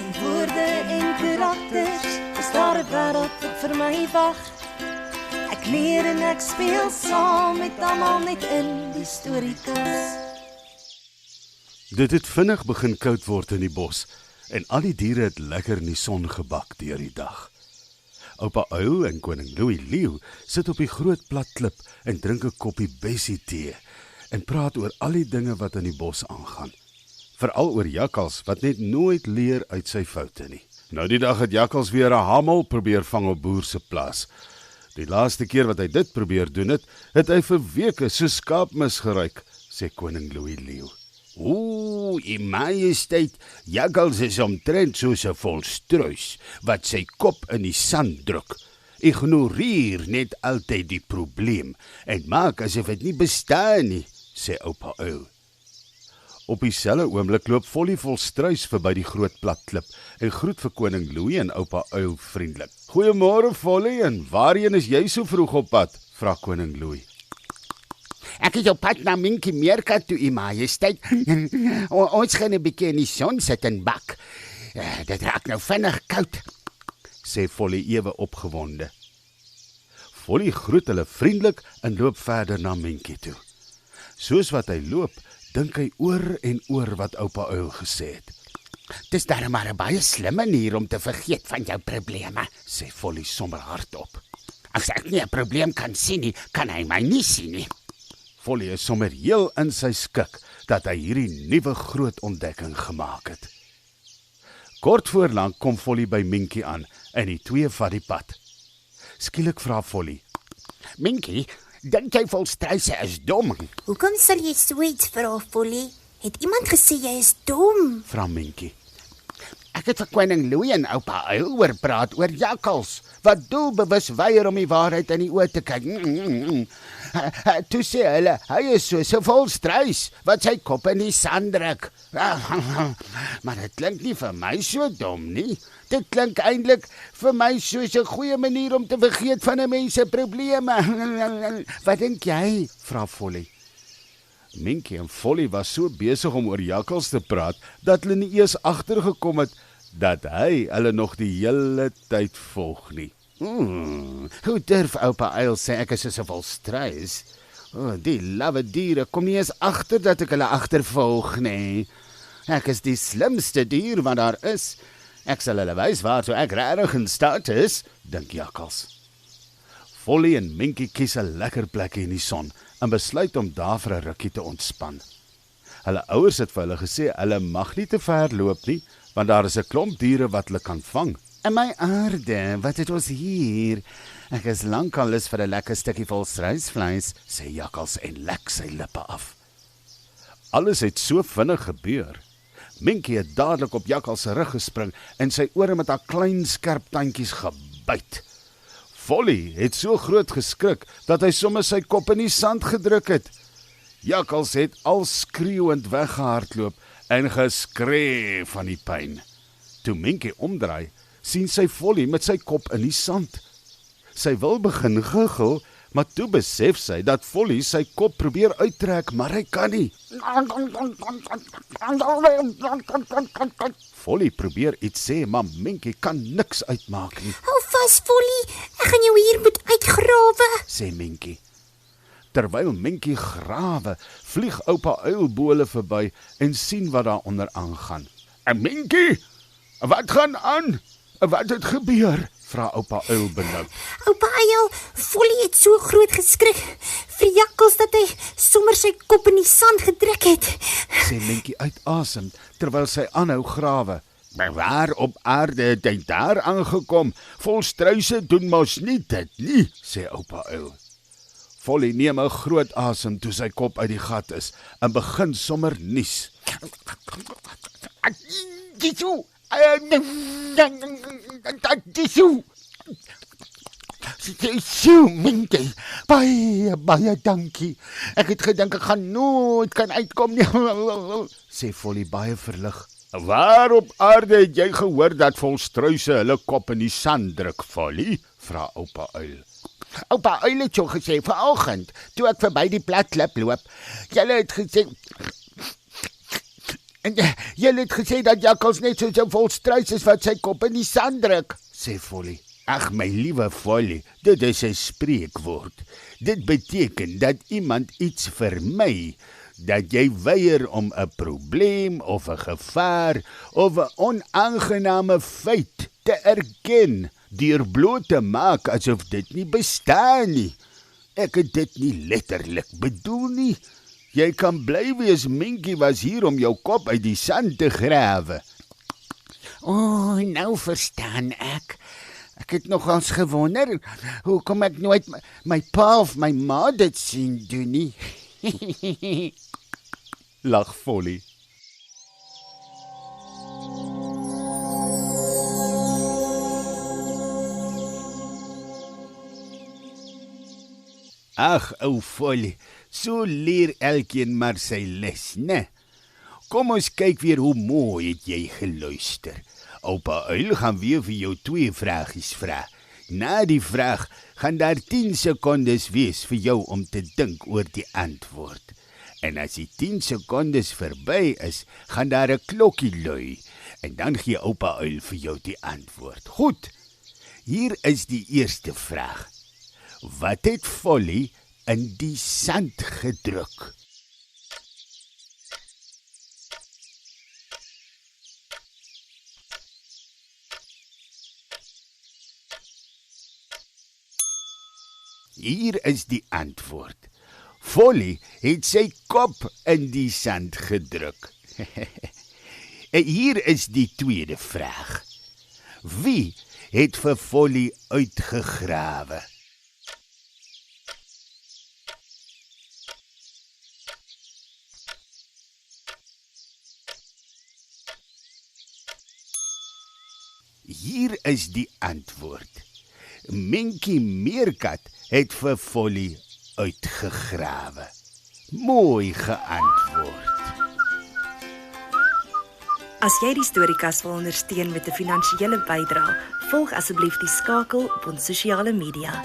tussen woorde en karakters is daar 'n wêreld wat vir my wag. Ek leer en ek speel saam met almal net in die storiekas. Dit het vinnig begin koud word in die bos en al die diere het lekker in die son gebak deur die dag. Oupa Uil en koning Louis Leeu sit op die groot plat klip en drink 'n koppie bessie tee en praat oor al die dinge wat in die bos aangaan. Veral oor Jakkals wat net nooit leer uit sy foute nie. Nou die dag het Jakkals weer 'n hamel probeer vang op boer se plaas. Die laaste keer wat hy dit probeer doen het hy vir weke so skaapmis geruik, sê koning Louis Leeu. In majesteit, Jakkals is omtrent soos 'n volstruis wat sy kop in die sand druk. Ignoreer net altyd die probleem en maak asof dit nie bestaan nie, sê oupa Uil. Op dieselfde oomblik loop Folly Volstruis verby die groot plat klip en groet vir koning Louis en oupa Uil vriendelik. "Goeiemôre Folly, en waarheen is jy so vroeg op pad?" vra koning Louis. Ek is op pad na Minkie Meerkat toe, u majesteit. Ons gaan 'n bietjie in die son sit en bak. Dit raak nou vinnig koud, sê Folly ewe opgewonde. Folly groet hulle vriendelik en loop verder na Minkie toe. Soos wat hy loop, dink hy oor en oor wat oupa Uil gesê het. Dis darem maar 'n baie slim manier om te vergeet van jou probleme, sê Folly sommer hardop. As ek nie 'n probleem kan sien nie, kan hy my nie sien nie. Folly is sommer heel in sy skik dat hy hierdie nuwe groot ontdekking gemaak het. Kort voorlank kom Folly by Minkie aan en die twee vat die pad. Skielik vra Folly: "Minkie, dink jy Volstruise is dom?" "Hoekom sal jy so iets vra, Folly? Het iemand gesê jy is dom?" vra Minkie. "Ek het vir koning Louis en oupa Uil oor praat oor Jakkals, wat doelbewus weier om die waarheid in die oë te kyk. Toe sê hulle, hy is soos 'n volstruis wat sy kop in die sand druk. Maar dit klink nie vir my so dom nie. Dit klink eintlik vir my soos 'n goeie manier om te vergeet van 'n mens se probleme. Wat dink jy?" vra Folly. Minkie en Folly was so besig om oor Jakkals te praat dat hulle nie eers agtergekom het dat hy hulle nog die hele tyd volg nie. Hoe durf oupa Uil sê ek is soos 'n volstruis? Die lawwe diere kom nie eens agter dat ek hulle agtervolg nie. Ek is die slimste dier wat daar is. Ek sal hulle wys waartoe ek regtig in staat is, dink Jakkals. Folly en Minkie kies 'n lekker plekkie in die son en besluit om daar vir 'n rukkie te ontspan. Hulle ouers het vir hulle gesê hulle mag nie te ver loop nie, want daar is 'n klomp diere wat hulle kan vang. "In my aarde, wat het ons hier? Ek is lankal lus vir 'n lekker stukkie volstruisvleis," sê Jakkals en lek sy lippe af. Alles het so vinnig gebeur. Minkie het dadelik op Jakkals se rug gespring en sy ore met haar klein skerp tandjies gebyt. Folly het so groot geskrik dat hy sommer sy kop in die sand gedruk het. Jakkals het al skreeuend weggehardloop en geskree van die pyn. Toe Minkie omdraai, sien sy Folly met sy kop in die sand. Sy wil begin giggel, maar toe besef sy dat Folly sy kop probeer uittrek, maar hy kan nie. Folly probeer iets sê, maar Minkie kan niks uitmaak nie. "Hou vas, Folly, ek gaan jou hier moet uitgrawe," sê Minkie. Terwyl Minkie grawe, vlieg oupa Uil bo hulle verby en sien wat daar onder aangaan. "Minkie, wat gaan aan? Wat het gebeur?" vra oupa Uil benoud. "Oupa Uil, Folly het so groot geskrik vir Jakkals dat hy sommer sy kop in die sand gedruk het," sê Minkie uitasem terwyl sy aanhou grawe. "Maar waar op aarde het hy daar aangekom? Volstruise doen mos nie dit nie," sê oupa Uil. Folly neem 'n groot asem toe sy kop uit die gat is en begin sommer nies. Minkie, baie dankie. Ek het gedink ek gaan nooit kan uitkom nie, sê Folly baie verlig. "Waar op aarde het jy gehoor dat volstruise hulle kop in die sand druk, Folly?" vra oupa Uil. "Oupa Uil het jou gesê vanoggend, toe ek verby die plat klip loop. Julle het gesê En jy het gesê dat jakkals net so vol struis is wat sy kop in die sand druk, sê Folly. Ag my liewe Folly, dit is 'n spreekwoord. Dit beteken dat iemand iets vermy, dat jy weier om 'n probleem of 'n gevaar of 'n onaangename feit te erken, deur bloot te maak asof dit nie bestaan nie. Ek het dit nie letterlik bedoel nie. Jy kan bly wees Minkie was hier om jou kop uit die sand te grawe. Nou verstaan ek. Ek het nogals gewonder hoekom ek nooit my pa of my ma dit sien doen nie. Lag Folly. Ag, ou Folly, so leer elkeen maar sy les, né? Kom ons kyk weer hoe mooi het jy geluister. Oupa Uil gaan weer vir jou 2 vragies vra. Na die vraag gaan daar 10 sekondes wees vir jou om te dink oor die antwoord. En as die 10 sekondes verby is, gaan daar 'n klokkie lui en dan gee oupa Uil vir jou die antwoord. Goed. Hier is die eerste vraag. Wat het Folly in die sand gedruk? Hier is die antwoord. Folly het sy kop in die sand gedruk. En hier is die tweede vraag. Wie het vir Folly uitgegrawe? Hier is die antwoord. Minkie Meerkat het vir Folly uitgegrawe. Mooi geantwoord. As jy die Storiekas wil ondersteun met 'n finansiële bydrae, volg asseblief die skakel op ons sosiale media.